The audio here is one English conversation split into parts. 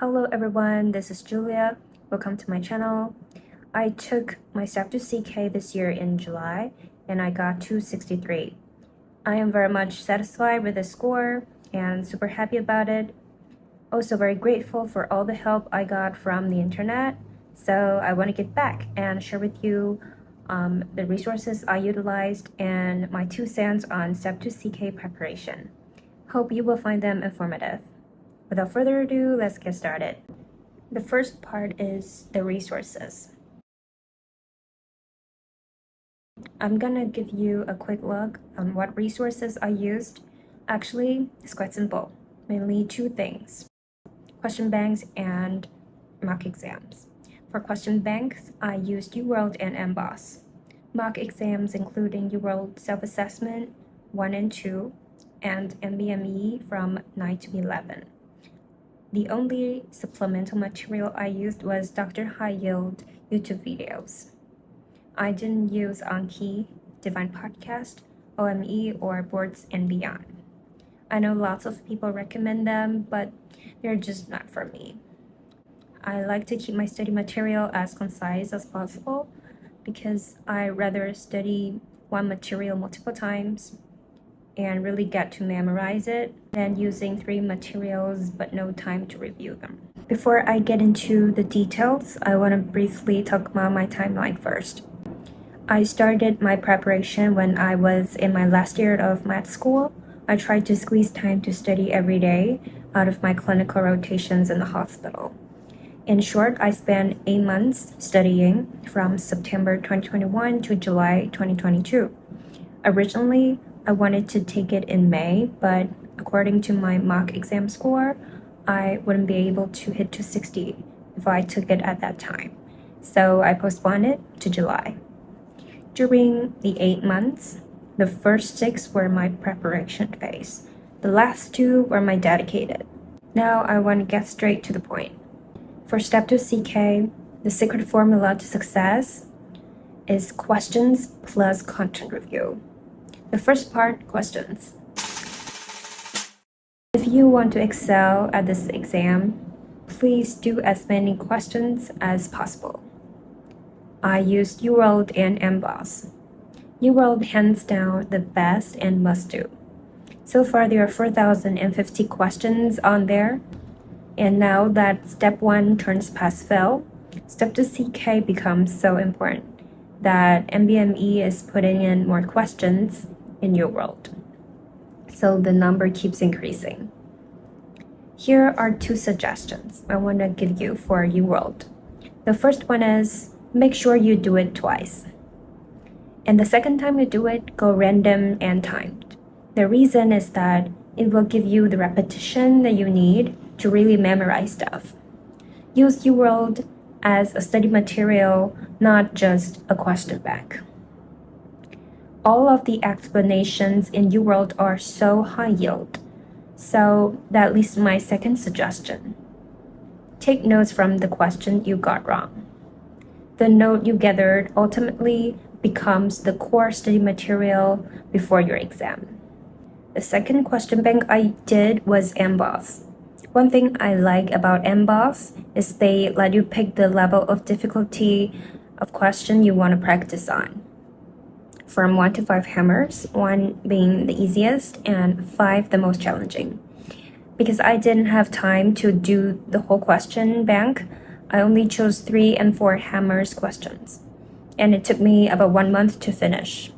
Hello everyone, this is Julia. Welcome to my channel. I took my STEP2CK this year in July and I got 263. I am very much satisfied with the score and super happy about it. Also very grateful for all the help I got from the internet. So I want to give back and share with you the resources I utilized and my 2 cents on STEP2CK preparation. Hope you will find them informative. Without further ado, let's get started. The first part is the resources. I'm gonna give you a quick look on what resources I used. Actually, it's quite simple. Mainly 2 things: question banks and mock exams. For question banks, I used UWorld and MBOSS. Mock exams including UWorld self-assessment 1 and 2 and NBME from 9 to 11. The only supplemental material I used was Dr. High Yield YouTube videos. I didn't use Anki, Divine Podcast, OME, or Boards and Beyond. I know lots of people recommend them, but they're just not for me. I like to keep my study material as concise as possible because I rather study one material multiple times and really get to memorize it than using 3 materials but no time to review them. Before I get into the details, I want to briefly talk about my timeline first. I started my preparation when I was in my last year of med school. I tried to squeeze time to study every day out of my clinical rotations in the hospital. In short, I spent 8 months studying from September 2021 to July 2022. Originally, I wanted to take it in May, but according to my mock exam score, I wouldn't be able to hit 260 if I took it at that time. So I postponed it to July. During the 8 months, the first 6 were my preparation phase. The last 2 were my dedicated. Now I want to get straight to the point. For STEP2CK, the secret formula to success is questions plus content review. The first part, questions. If you want to excel at this exam, please do as many questions as possible. I used UWorld and MBOSS. UWorld hands down the best and must do. So far there are 4,050 questions on there, and now that step 1 turns pass-fail, STEP2CK becomes so important that NBME is putting in more questions in UWorld. So the number keeps increasing. Here are 2 suggestions I want to give you for UWorld. The first one is make sure you do it twice. And the second time you do it, go random and timed. The reason is that it will give you the repetition that you need to really memorize stuff. Use UWorld as a study material, not just a question bank. All of the explanations in UWorld are so high yield, so that leads to my second suggestion. Take notes from the question you got wrong. The note you gathered ultimately becomes the core study material before your exam. The second question bank I did was MBOSS. One thing I like about MBOSS is they let you pick the level of difficulty of question you want to practice on. From 1 to 5 hammers, 1 being the easiest and 5 the most challenging. Because I didn't have time to do the whole question bank, I only chose 3 and 4 hammers questions. And it took me about 1 month to finish.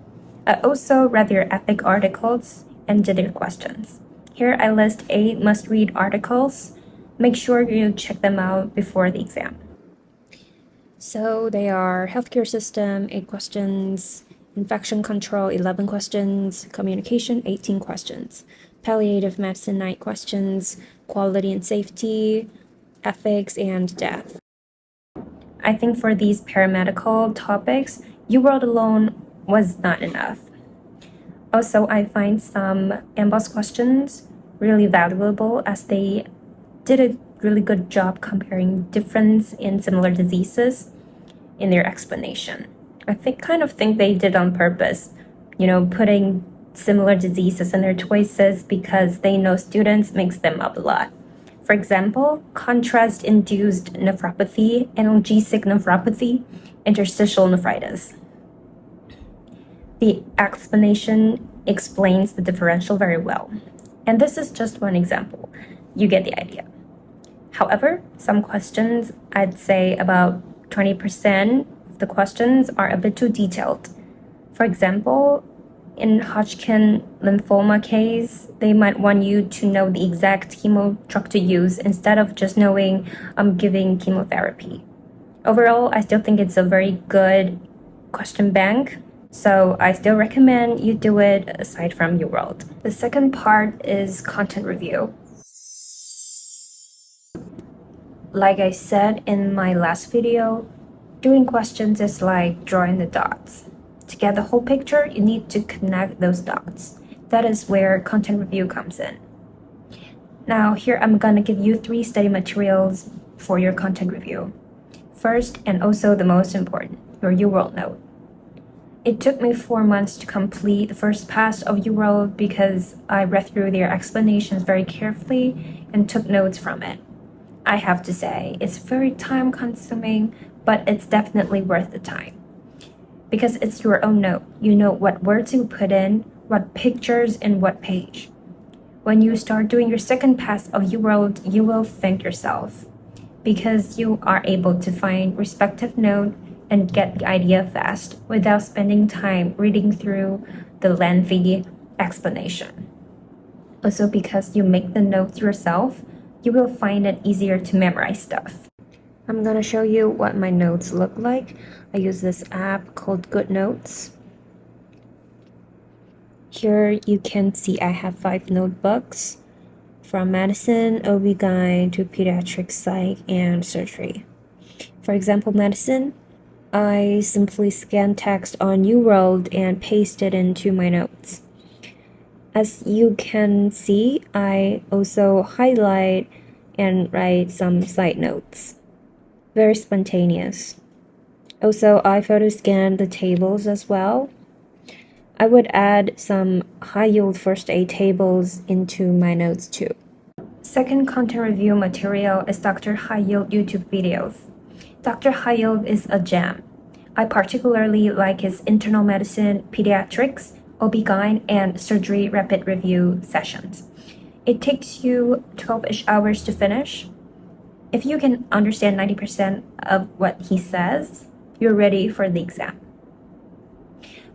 I also read their epic articles and did their questions. Here I list 8 must-read articles. Make sure you check them out before the exam. So they are healthcare system, 8 questions, infection control, 11 questions, communication, 18 questions, palliative medicine, 9 questions, quality and safety, ethics, and death. I think for these paramedical topics, UWorld alone was not enough. Also, I find some MBOSS questions really valuable as they did a really good job comparing difference in similar diseases in their explanation. I kind of think they did on purpose, putting similar diseases in their choices because they know students mix them up a lot. For example, contrast-induced nephropathy, analgesic nephropathy, interstitial nephritis. The explanation explains the differential very well. And this is just one example. You get the idea. However, some questions, I'd say about 20% of the questions are a bit too detailed. For example, in Hodgkin lymphoma case, they might want you to know the exact chemo drug to use instead of just knowing giving chemotherapy. Overall, I still think it's a very good question bank, so I still recommend you do it aside from UWorld. The second part is content review. Like I said in my last video, doing questions is like drawing the dots. To get the whole picture, you need to connect those dots. That is where content review comes in. Now, here I'm gonna give you 3 study materials for your content review. First, and also the most important, your UWorld note. It took me 4 months to complete the first pass of UWorld because I read through their explanations very carefully and took notes from it. I have to say, it's very time-consuming, but it's definitely worth the time. Because it's your own note, you know what words to put in, what pictures, and what page. When you start doing your second pass of UWorld, you will thank yourself because you are able to find respective note and get the idea fast without spending time reading through the lengthy explanation. Also, because you make the notes yourself, you will find it easier to memorize stuff. I'm gonna show you what my notes look like. I use this app called Good Notes. Here you can see I have 5 notebooks from medicine, OB-GYN to pediatric psych and surgery. For example, medicine, I simply scan text on UWorld and paste it into my notes. As you can see, I also highlight and write some side notes. Very spontaneous. Also, I photo scan the tables as well. I would add some high-yield first aid tables into my notes too. Second content review material is Dr. High-Yield YouTube videos. Dr. High-Yield is a gem. I particularly like his internal medicine, pediatrics, OB-GYN, and surgery rapid review sessions. It takes you 12-ish hours to finish. If you can understand 90% of what he says, you're ready for the exam.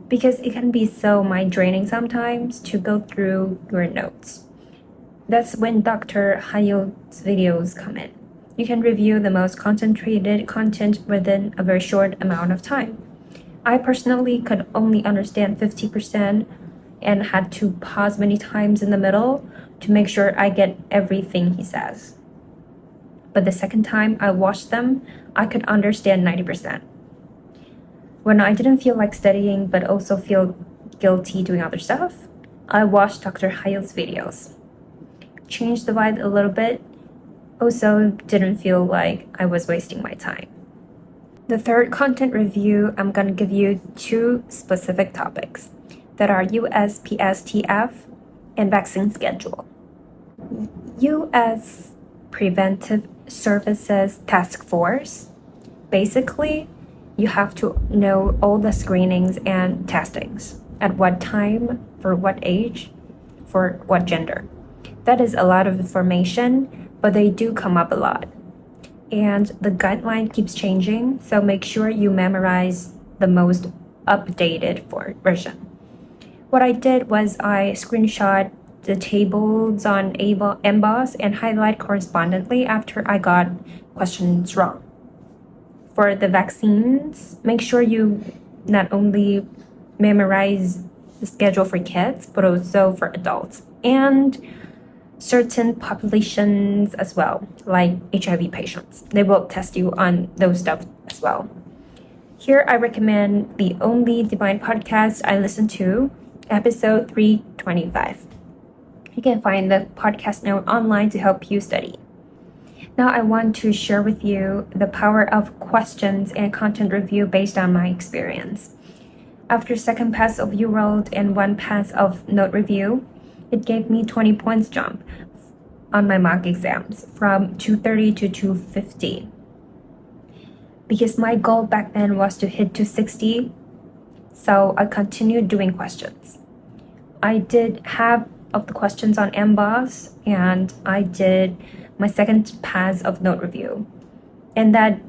Because it can be so mind-draining sometimes to go through your notes. That's when Dr. High-Yield's videos come in. You can review the most concentrated content within a very short amount of time. I personally could only understand 50% and had to pause many times in the middle to make sure I get everything he says. But the second time I watched them, I could understand 90%. When I didn't feel like studying but also feel guilty doing other stuff, I watched Dr. High-Yield's videos. Changed the vibe a little bit, also didn't feel like I was wasting my time. The third content review, I'm gonna give you 2 specific topics that are USPSTF and vaccine schedule. US Preventive Services Task Force. Basically, you have to know all the screenings and testings, at what time, for what age, for what gender. That is a lot of information, but they do come up a lot. And the guideline keeps changing, so make sure you memorize the most updated version. What I did was I screenshot the tables on emboss and highlight correspondingly after I got questions wrong. For the vaccines, make sure you not only memorize the schedule for kids, but also for adults and certain populations as well, like HIV patients. They will test you on those stuff as well. Here I recommend the only Divine podcast I listen to, episode 325. You can find the podcast note online to help you study. Now I want to share with you the power of questions and content review based on my experience. After second pass of UWorld and 1 pass of note review, it gave me 20 points jump. on my mock exams from 230 to 250. Because my goal back then was to hit 260, so I continued doing questions. I did half of the questions on MBOS, and I did my second pass of note review. And that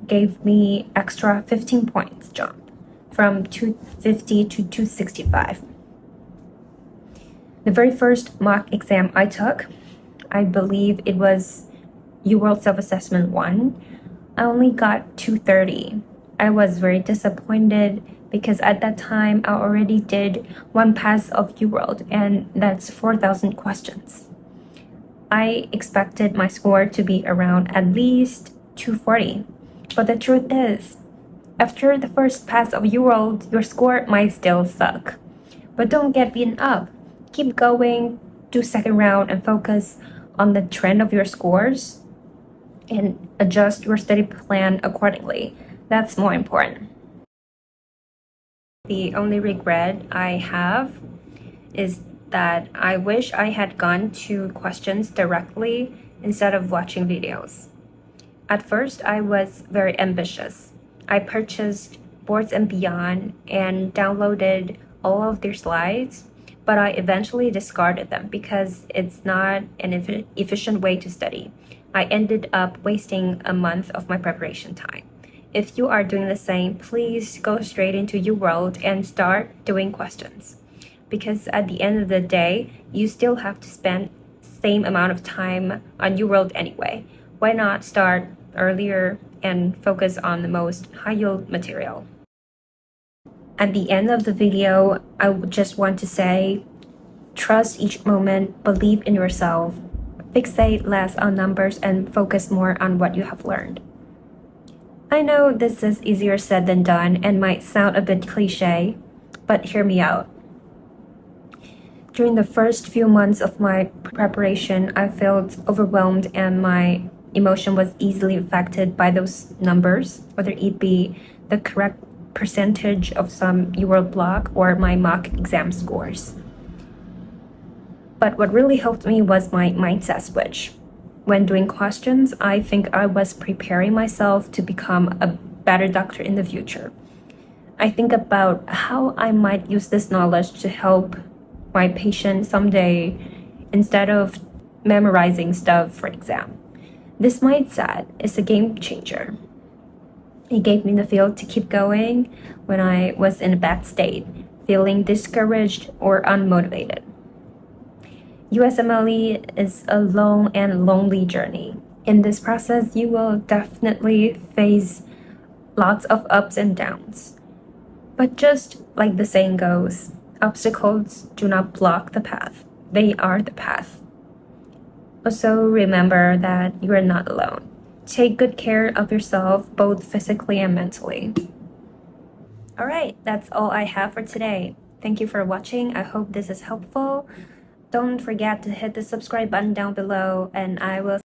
gave me extra 15 points jump from 250 to 265. The very first mock exam I took, I believe it was UWorld Self-Assessment 1, I only got 230. I was very disappointed because at that time I already did one pass of UWorld, and that's 4,000 questions. I expected my score to be around at least 240. But the truth is, after the first pass of UWorld, your score might still suck. But don't get beaten up. Keep going, do second round, and focus on the trend of your scores and adjust your study plan accordingly. That's more important. The only regret I have is that I wish I had gone to questions directly instead of watching videos. At first, I was very ambitious. I purchased Boards and Beyond and downloaded all of their slides, but I eventually discarded them because it's not an efficient way to study. I ended up wasting a month of my preparation time. If you are doing the same, please go straight into UWorld and start doing questions. Because at the end of the day, you still have to spend same amount of time on UWorld anyway. Why not start earlier and focus on the most high-yield material? At the end of the video, I just want to say, trust each moment, believe in yourself, fixate less on numbers, and focus more on what you have learned. I know this is easier said than done and might sound a bit cliche, but hear me out. During the first few months of my preparation, I felt overwhelmed and my emotion was easily affected by those numbers, whether it be the correct percentage of some UWorld block or my mock exam scores. But what really helped me was my mindset switch. When doing questions, I think I was preparing myself to become a better doctor in the future. I think about how I might use this knowledge to help my patient someday instead of memorizing stuff for exam. This mindset is a game changer. It gave me the feel to keep going when I was in a bad state, feeling discouraged or unmotivated. USMLE is a long and lonely journey. In this process, you will definitely face lots of ups and downs. But just like the saying goes, obstacles do not block the path. They are the path. Also, remember that you are not alone. Take good care of yourself, both physically and mentally. All right, that's all I have for today. Thank you for watching. I hope this is helpful. Don't forget to hit the subscribe button down below, and I will